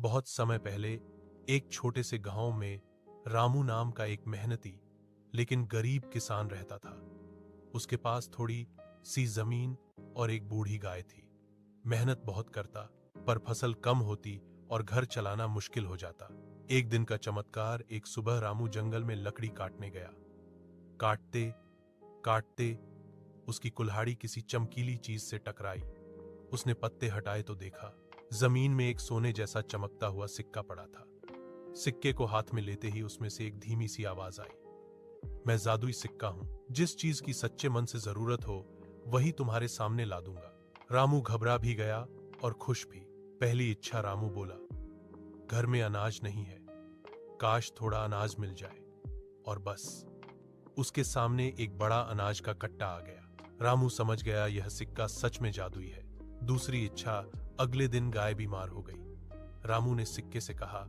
बहुत समय पहले एक छोटे से गांव में रामू नाम का एक मेहनती लेकिन गरीब किसान रहता था। उसके पास थोड़ी सी जमीन और एक बूढ़ी गाय थी। मेहनत बहुत करता, पर फसल कम होती और घर चलाना मुश्किल हो जाता। एक दिन का चमत्कार, एक सुबह रामू जंगल में लकड़ी काटने गया। काटते काटते उसकी कुल्हाड़ी किसी चमकीली चीज से टकराई। उसने पत्ते हटाए तो देखा, जमीन में एक सोने जैसा चमकता हुआ सिक्का पड़ा था। सिक्के को हाथ में लेते ही उसमें से एक धीमी सी आवाज आई, मैं जादुई सिक्का हूं, जिस चीज की सच्चे मन से जरूरत हो वही तुम्हारे सामने ला दूंगा। रामू घबरा भी गया और खुश भी। पहली इच्छा, रामू बोला, घर में अनाज नहीं है, काश थोड़ा अनाज मिल जाए। और बस उसके सामने एक बड़ा अनाज का कट्टा आ गया। रामू समझ गया यह सिक्का सच में जादुई है। दूसरी इच्छा, अगले दिन गाय बीमार हो गई। रामू ने सिक्के से कहा,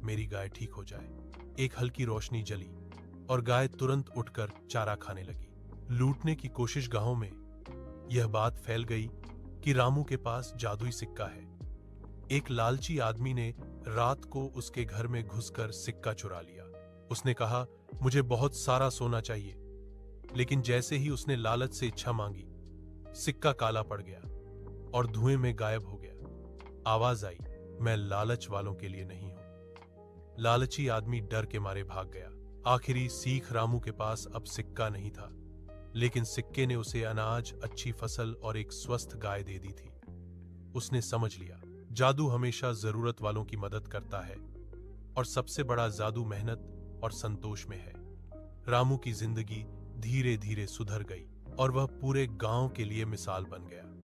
मेरी गाय ठीक हो जाए। एक हल्की रोशनी जली और गाय तुरंत उठकर चारा खाने लगी। लूटने की कोशिश गांव में यह बात फैल गई कि रामू के पास जादुई सिक्का है। एक लालची आदमी ने रात को उसके घर में घुसकर सिक्का चुरा लिया। उसने कहा, मुझे बहुत सारा सोना चाहिए। लेकिन जैसे ही उसने लालच से इच्छा मांगी, सिक्का काला पड़ गया और धुएं में गायब हो गया। आवाज आई, मैं लालच वालों के लिए नहीं हूं। लालची आदमी डर के मारे भाग गया। आखिरी सीख, रामू के पास अब सिक्का नहीं था, लेकिन सिक्के ने उसे अनाज, अच्छी फसल और एक स्वस्थ गाय दे दी थी। उसने समझ लिया, जादू हमेशा जरूरत वालों की मदद करता है और सबसे बड़ा जादू मेहनत और संतोष में है। रामू की जिंदगी धीरे धीरे सुधर गई और वह पूरे गांव के लिए मिसाल बन गया।